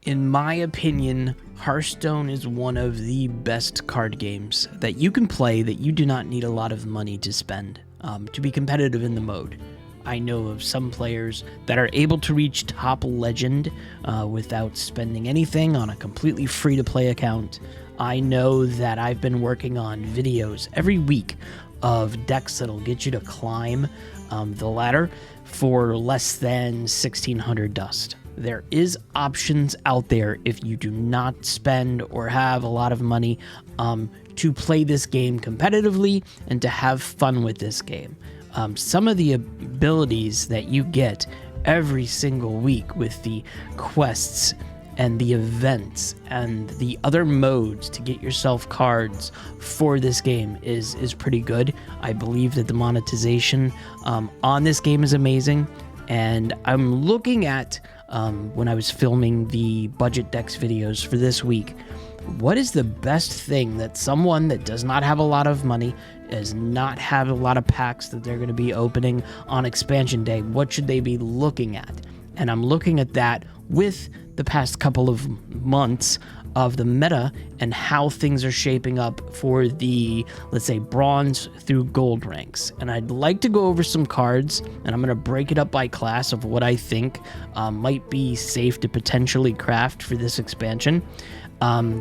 In my opinion, Hearthstone is one of the best card games that you can play that you do not need a lot of money to spend to be competitive in the mode. I know of some players that are able to reach top legend without spending anything on a completely free-to-play account. I know that I've been working on videos every week of decks that'll get you to climb the ladder for less than 1600 dust. There is options out there if you do not spend or have a lot of money to play this game competitively and to have fun with this game. Some of the abilities that you get every single week with the quests and the events and the other modes to get yourself cards for this game is pretty good. I believe that the monetization on this game is amazing, and I'm looking at when I was filming the budget decks videos for this week, what is the best thing that someone that does not have a lot of money, does not have a lot of packs that they're going to be opening on expansion day, what should they be looking at? And I'm looking at that with the past couple of months of the meta and how things are shaping up for the, let's say, bronze through gold ranks. And I'd like to go over some cards, and I'm going to break it up by class of what I think might be safe to potentially craft for this expansion.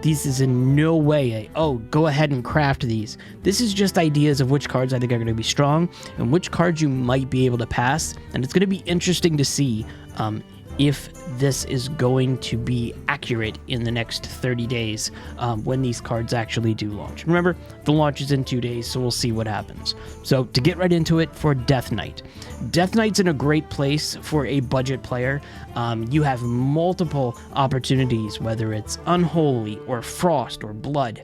This is in no way go ahead and craft these. This is just ideas of which cards I think are going to be strong and which cards you might be able to pass. And it's going to be interesting to see if this is going to be accurate in the next 30 days when these cards actually do launch. Remember, the launch is in 2 days, so we'll see what happens. So to get right into it, for Death Knight. Death Knight's in a great place for a budget player. You have multiple opportunities, whether it's Unholy or Frost or Blood,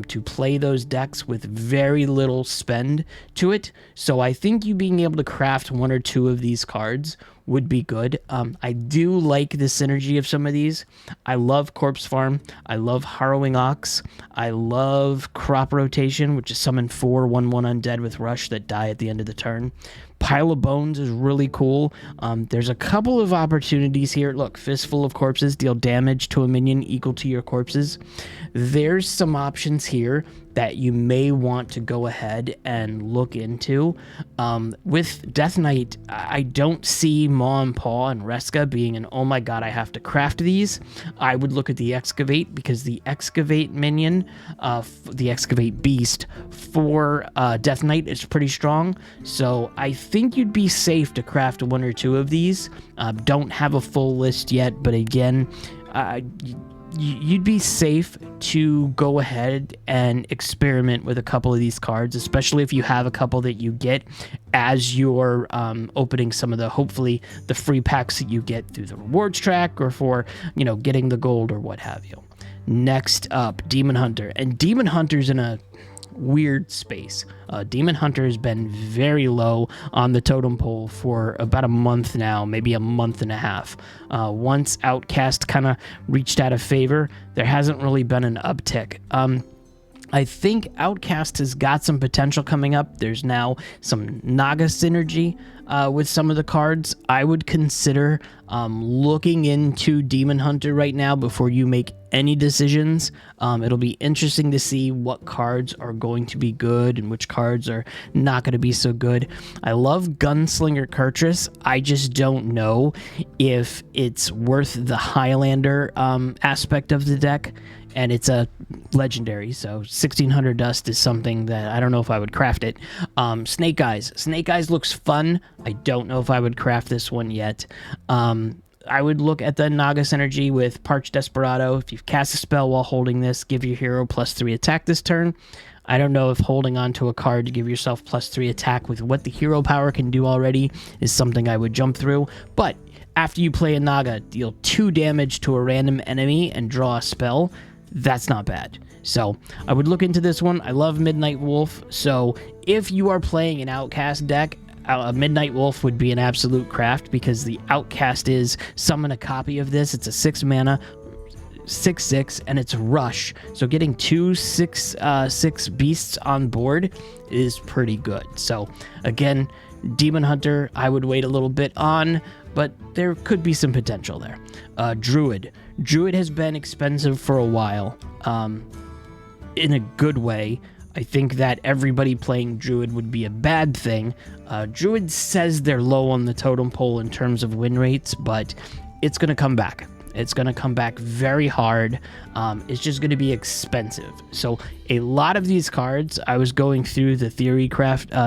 to play those decks with very little spend to it. So I think you being able to craft one or two of these cards would be good. I do like the synergy of some of these. I love Corpse Farm. I love Harrowing Ox. I love Crop Rotation, which is summon 4 1/1 undead with Rush that die at the end of the turn. Pile of Bones is really cool. There's a couple of opportunities here. Look, Fistful of Corpses, deal damage to a minion equal to your corpses. There's some options here that you may want to go ahead and look into. With Death Knight, I don't see Maw and Paw and Reska being an, oh my god, I have to craft these. I would look at the Excavate, because the Excavate minion, the Excavate beast for Death Knight is pretty strong. So I think you'd be safe to craft one or two of these. Don't have a full list yet, but again, you'd be safe to go ahead and experiment with a couple of these cards, especially if you have a couple that you get as you're opening some of the, hopefully, the free packs that you get through the rewards track or for, getting the gold or what have you. Next up, Demon Hunter. And Demon Hunter's in a weird space. Demon Hunter has been very low on the totem pole for about a month now, maybe a month and a half. Once Outcast kind of reached out of favor, there hasn't really been an uptick. I think Outcast has got some potential coming up. There's now some Naga synergy with some of the cards. I would consider looking into Demon Hunter right now before you make any decisions. It'll be interesting to see what cards are going to be good and which cards are not going to be so good. I love Gunslinger Kurtrus. I just don't know if it's worth the Highlander aspect of the deck. And it's a legendary, so 1600 dust is something that I don't know if I would craft it. Snake Eyes. Snake Eyes looks fun. I don't know if I would craft this one yet. I would look at the Naga synergy with Parched Desperado. If you cast a spell while holding this, give your hero +3 attack this turn. I don't know if holding on to a card to give yourself +3 attack with what the hero power can do already is something I would jump through. But after you play a Naga, deal 2 damage to a random enemy and draw a spell. That's not bad. So I would look into this one. I love Midnight Wolf. So if you are playing an Outcast deck, a Midnight Wolf would be an absolute craft, because the Outcast is summon a copy of this. It's a 6 mana, 6/6, and it's Rush. So getting 2 6/6 beasts on board is pretty good. So again, Demon Hunter, I would wait a little bit on, but there could be some potential there. Druid. Druid has been expensive for a while, in a good way. I think that everybody playing Druid would be a bad thing. Druid says they're low on the totem pole in terms of win rates, but it's going to come back. It's going to come back very hard. It's just going to be expensive. So a lot of these cards, I was going through the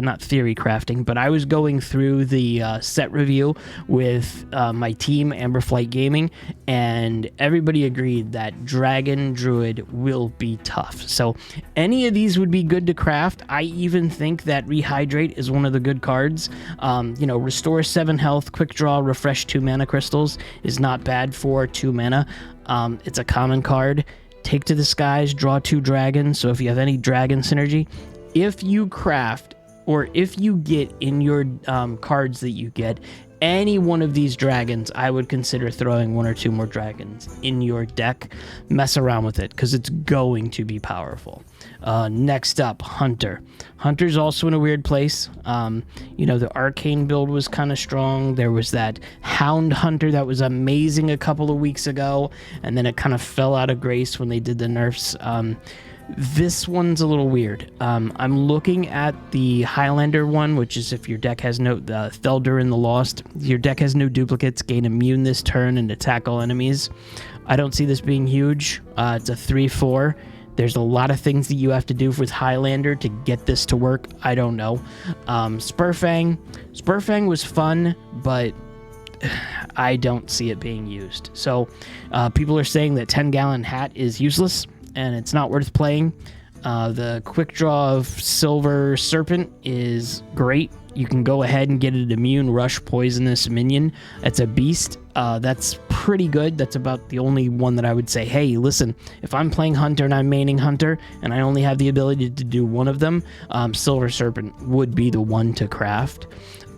not theory crafting, but I was going through the set review with my team, Amberflight Gaming, and everybody agreed that Dragon Druid will be tough. So any of these would be good to craft. I even think that Rehydrate is one of the good cards. Restore 7 health, quick draw, refresh 2 mana crystals is not bad for 2 mana. It's a common card. Take to the skies, draw 2 dragons. So if you have any dragon synergy, if you craft or if you get in your cards that you get any one of these dragons, I would consider throwing 1 or 2 more dragons in your deck. Mess around with it because it's going to be powerful. Next up, Hunter. Hunter's also in a weird place. The Arcane build was kind of strong. There was that Hound Hunter that was amazing a couple of weeks ago, and then it kind of fell out of grace when they did the nerfs. This one's a little weird. I'm looking at the Highlander one, which is if your deck has no Theldur in the Lost, your deck has no duplicates, gain immune this turn and attack all enemies. I don't see this being huge. It's a 3/4. There's a lot of things that you have to do with Highlander to get this to work. I don't know. Spurfang. Spurfang was fun, but I don't see it being used. So people are saying that 10-gallon hat is useless and it's not worth playing. The quick draw of Silver Serpent is great. You can go ahead and get an immune rush poisonous minion. It's a beast. That's pretty good. That's about the only one that I would say, hey, listen, if I'm playing Hunter and I'm maining Hunter and I only have the ability to do one of them, Silver Serpent would be the one to craft.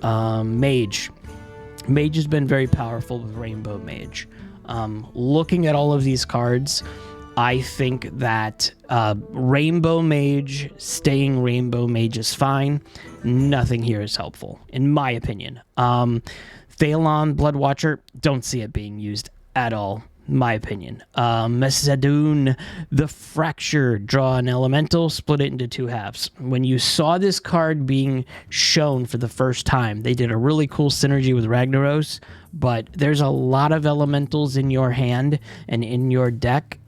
Mage. Mage has been very powerful with Rainbow Mage. Looking at all of these cards, I think that Rainbow Mage, staying Rainbow Mage is fine. Nothing here is helpful, in my opinion. Thalon, Bloodwatcher, don't see it being used at all, my opinion. Mesadun, the Fracture, draw an elemental, split it into 2 halves. When you saw this card being shown for the first time, they did a really cool synergy with Ragnaros, but there's a lot of elementals in your hand and in your deck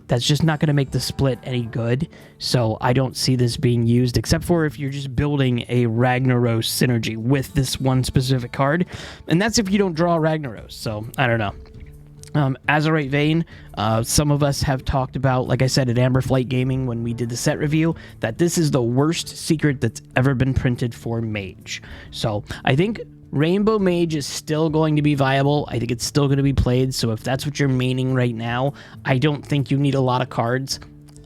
that's just not going to make the split any good. So I don't see this being used, except for if you're just building a Ragnaros synergy with this one specific card. And that's if you don't draw Ragnaros. So I don't know. Azurite Vein, some of us have talked about, like I said, at Amberflight Gaming when we did the set review, that this is the worst secret that's ever been printed for Mage. So I think Rainbow Mage is still going to be viable. I think it's still going to be played. So if that's what you're maining right now, I don't think you need a lot of cards.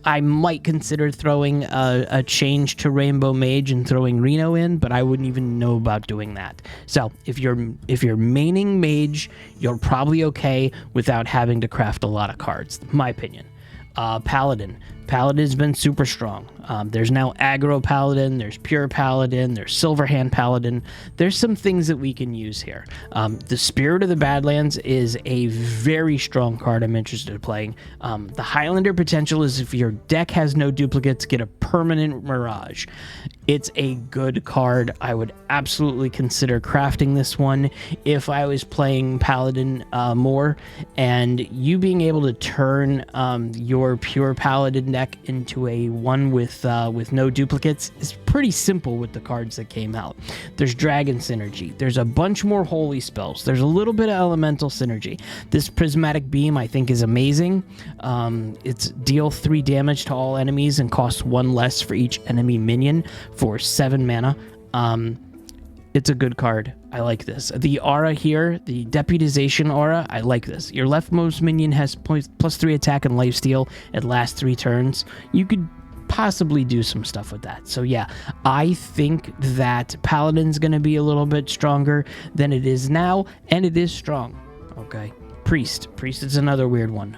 I might consider throwing a change to Rainbow Mage and throwing Reno in, but I wouldn't even know about doing that. So if you're maining Mage, you're probably okay without having to craft a lot of cards, my opinion. Paladin. Paladin's been super strong. There's now Aggro Paladin, there's Pure Paladin, there's Silverhand Paladin. There's some things that we can use here. The Spirit of the Badlands is a very strong card I'm interested in playing. The Highlander potential is if your deck has no duplicates, get a permanent Mirage. It's a good card. I would absolutely consider crafting this one if I was playing Paladin more, and you being able to turn your Pure Paladin deck into a one with no duplicates is pretty simple with the cards that came out. There's Dragon Synergy. There's a bunch more Holy Spells. There's a little bit of Elemental Synergy. This Prismatic Beam I think is amazing. It's deal 3 damage to all enemies and costs 1 less for each enemy minion for 7 mana. It's a good card. I like this. The aura here, the Deputization aura, I like this. Your leftmost minion has +3 attack and lifesteal. It lasts 3 turns. You could possibly do some stuff with that. So yeah, I think that Paladin's going to be a little bit stronger than it is now, and it is strong. Okay. Priest is another weird one.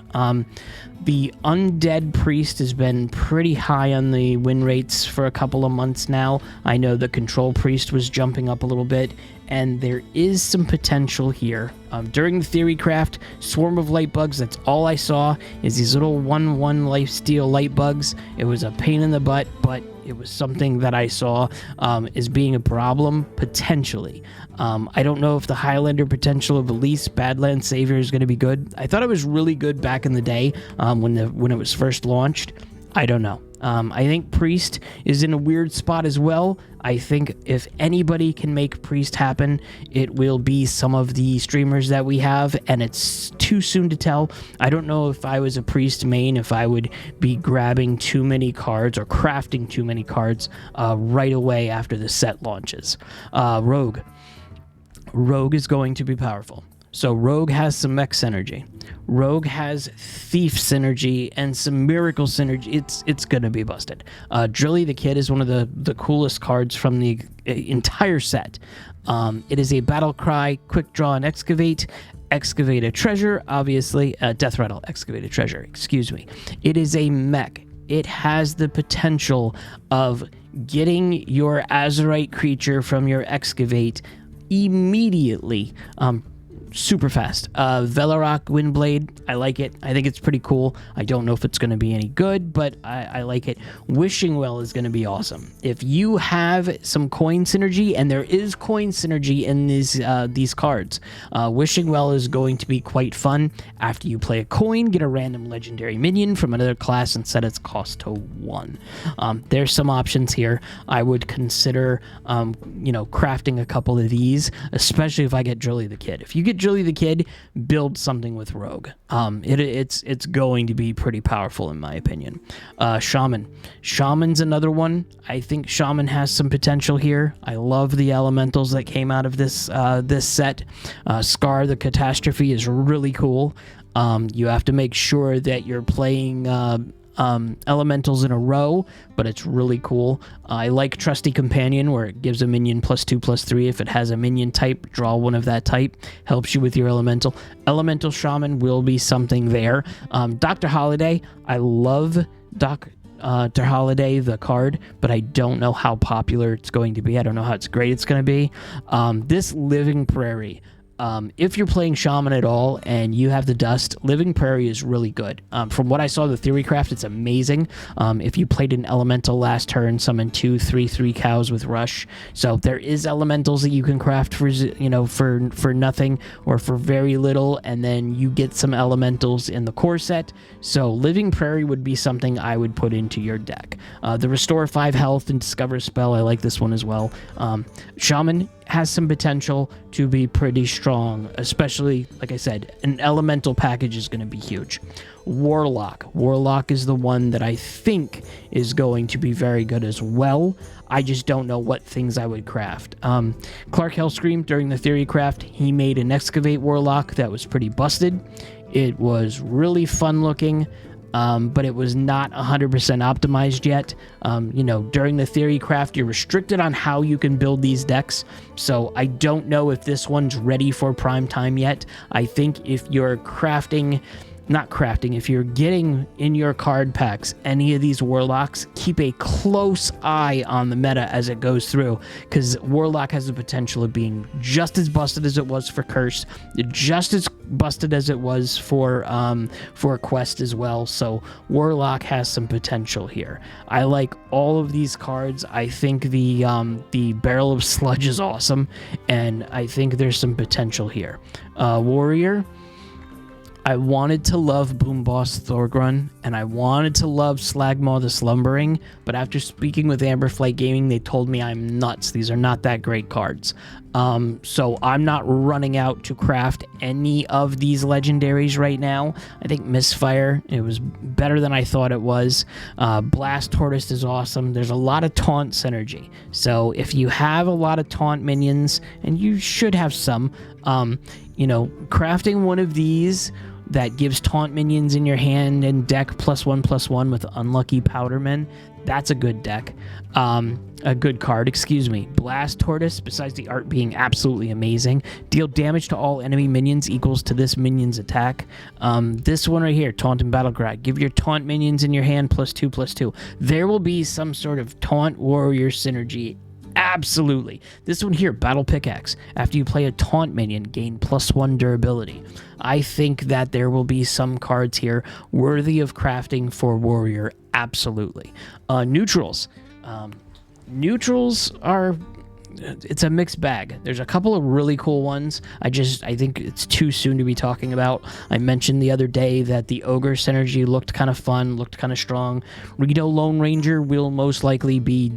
The Undead Priest has been pretty high on the win rates for a couple of months now. I know the Control Priest was jumping up a little bit, and there is some potential here. During the theory craft, Swarm of Light Bugs, that's all I saw, is these little 1/1 lifesteal light bugs. It was a pain in the butt, but it was something that I saw as being a problem, potentially. I don't know if the Highlander potential of Elise Badlands Savior is going to be good. I thought it was really good back in the day when it was first launched. I don't know. I think Priest is in a weird spot as well. I think if anybody can make Priest happen, it will be some of the streamers that we have, and it's too soon to tell. I don't know if I was a Priest main, if I would be grabbing too many cards or crafting too many cards right away after the set launches. Rogue. Rogue is going to be powerful. So Rogue has some mech synergy. Rogue has Thief synergy and some Miracle synergy. It's going to be busted. Drilly the Kid is one of the coolest cards from the entire set. It is a battle cry, quick draw and excavate. Excavate a treasure, obviously. Death Rattle, excavate a treasure, excuse me. It is a mech. It has the potential of getting your Azurite creature from your excavate immediately. Super fast. Velarok Windblade, I like it. I think it's pretty cool. I don't know if it's going to be any good, but I like it. Wishing Well is going to be awesome. If you have some coin synergy, and there is coin synergy in these cards, Wishing Well is going to be quite fun. After you play a coin, get a random legendary minion from another class and set its cost to 1. There's some options here. I would consider, crafting a couple of these, especially if I get Drilly the Kid. If you get Drilly the Kid, build something with Rogue. It's going to be pretty powerful in my opinion. Shaman. Shaman's another one. I think Shaman has some potential here. I love the elementals that came out of this set. Scar the Catastrophe is really cool. You have to make sure that you're playing elementals in a row, but it's really cool. I like Trusty Companion, where it gives a minion +2/+3. If it has a minion type, draw one of that type. Helps you with your elemental. Elemental Shaman will be something there. Dr. Holiday, I love Dr. Holiday, the card, but I don't know how popular it's going to be. I don't know how great it's going to be. This Living Prairie. If you're playing Shaman at all and you have the Dust, Living Prairie is really good. From what I saw, the Theory Craft, it's amazing. If you played an Elemental last turn, summon 2/3/3 cows with Rush. So there is Elementals that you can craft for nothing or for very little, and then you get some Elementals in the core set. So Living Prairie would be something I would put into your deck. The Restore 5 health and Discover spell, I like this one as well. Shaman has some potential to be pretty strong, especially, like I said, an elemental package is going to be huge. Warlock. Warlock is the one that I think is going to be very good as well. I just don't know what things I would craft. Clark Hellscream, during the Theory Craft, he made an Excavate Warlock that was pretty busted. It was really fun looking. But it was not 100% optimized yet. During the Theory Craft, you're restricted on how you can build these decks, so I don't know if this one's ready for prime time yet. I think if you're if you're getting in your card packs any of these Warlocks, keep a close eye on the meta as it goes through, because Warlock has the potential of being just as busted as it was for Curse, just as busted as it was for Quest as well. So Warlock has some potential here. I like all of these cards. I think the Barrel of Sludge is awesome, and I think there's some potential here. Warrior. I wanted to love Boom Boss Thorgrun, and I wanted to love Slagmaw the Slumbering, but after speaking with Amberflight Gaming, they told me I'm nuts. These are not that great cards. So I'm not running out to craft any of these legendaries right now. I think Misfire, it was better than I thought it was. Blast Tortoise is awesome. There's a lot of taunt synergy. So if you have a lot of taunt minions, and you should have some, crafting one of these that gives taunt minions in your hand and deck +1/+1 with Unlucky Powderman, that's a good deck. A good card, excuse me. Blast Tortoise, besides the art being absolutely amazing, deal damage to all enemy minions equals to this minion's attack. This one right here, Taunt and Battlecry. Give your taunt minions in your hand +2/+2. There will be some sort of taunt warrior synergy Absolutely. This one here, Battle Pickaxe. After you play a taunt minion, gain +1 durability. I think that there will be some cards here worthy of crafting for Warrior. Absolutely. Neutrals. Neutrals are... It's a mixed bag. There's a couple of really cool ones. I think it's too soon to be talking about. I mentioned the other day that the Ogre synergy looked kind of fun, looked kind of strong. Rito Lone Ranger will most likely be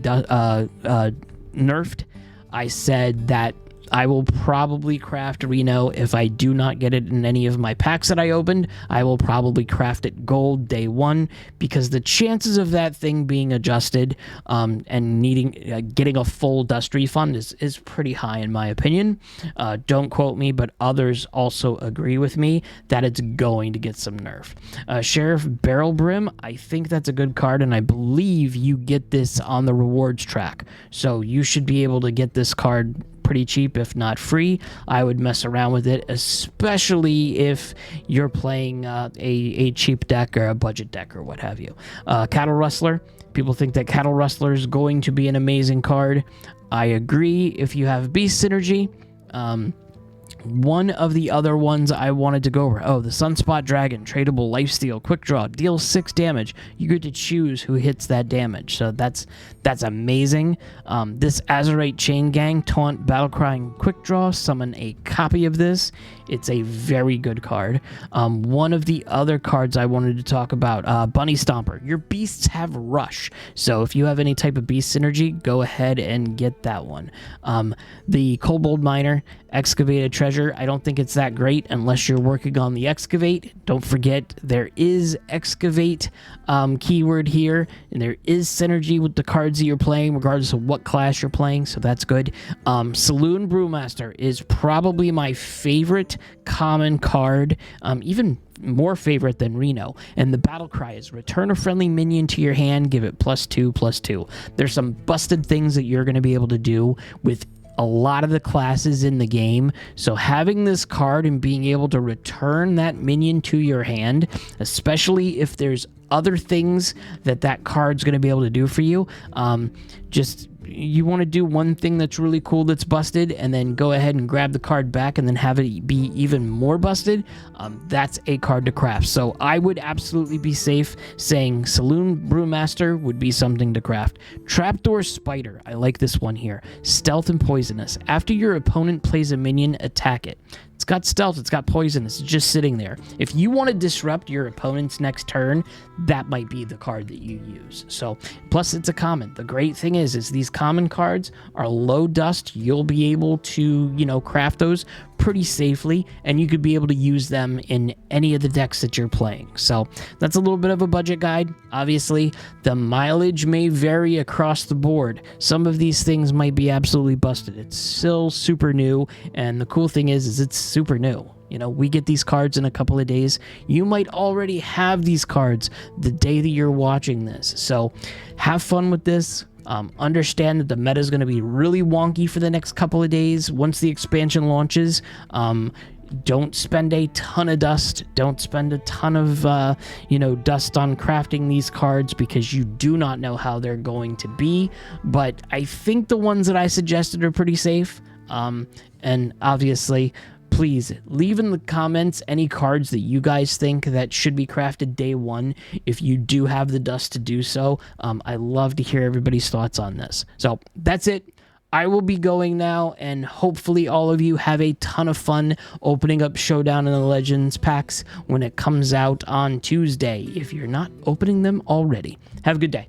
nerfed. I said that I will probably craft Reno if I do not get it in any of my packs that I opened. I will probably craft it gold day one because the chances of that thing being adjusted and needing getting a full dust refund is pretty high in my opinion. Don't quote me, but others also agree with me that it's going to get some nerf. Sheriff Barrel Brim, I think that's a good card, and I believe you get this on the rewards track. So you should be able to get this card pretty cheap, if not free. I would mess around with it, especially if you're playing a cheap deck or a budget deck or what have you. Cattle Rustler. People think that Cattle Rustler is going to be an amazing card. I agree if you have Beast Synergy. One of the other ones I wanted to go over. Oh, the Sunspot Dragon, tradable lifesteal, quick draw, deals 6 damage. You get to choose who hits that damage, so that's amazing. This Azurite Chain Gang, taunt, battlecrying, quick draw, summon a copy of this. It's a very good card. One of the other cards I wanted to talk about, Bunny Stomper. Your beasts have rush, so if you have any type of beast synergy, go ahead and get that one. The Kobold Miner, Excavated Treasure. I don't think it's that great unless you're working on the Excavate. Don't forget there is Excavate keyword here, and there is synergy with the cards that you're playing regardless of what class you're playing, so that's good. Saloon Brewmaster is probably my favorite common card, even more favorite than Reno. And the battle cry is return a friendly minion to your hand, give it +2/+2. There's some busted things that you're going to be able to do with a lot of the classes in the game, so having this card and being able to return that minion to your hand, especially if there's other things that card's going to be able to do for you, you want to do one thing that's really cool that's busted and then go ahead and grab the card back and then have it be even more busted. That's a card to craft. So I would absolutely be safe saying Saloon Brewmaster would be something to craft. Trapdoor Spider, I like this one here. Stealth and Poisonous. After your opponent plays a minion, attack it. It's got stealth, it's got poisonous, it's just sitting there. If you want to disrupt your opponent's next turn, that might be the card that you use. So, plus it's a common. The great thing is these common cards are low dust. You'll be able to, craft those pretty safely, and you could be able to use them in any of the decks that you're playing. So that's a little bit of a budget guide. Obviously, the mileage may vary across the board. Some of these things might be absolutely busted. It's still super new, and the cool thing is it's super new. We get these cards in a couple of days. You might already have these cards the day that you're watching this. So have fun with this. Understand that the meta is going to be really wonky for the next couple of days once the expansion launches. Don't spend a ton of dust. Don't spend a ton of, dust on crafting these cards because you do not know how they're going to be. But I think the ones that I suggested are pretty safe. And obviously, please leave in the comments any cards that you guys think that should be crafted day one if you do have the dust to do so. I love to hear everybody's thoughts on this. So that's it. I will be going now, and hopefully all of you have a ton of fun opening up Showdown and the Legends packs when it comes out on Tuesday, if you're not opening them already. Have a good day.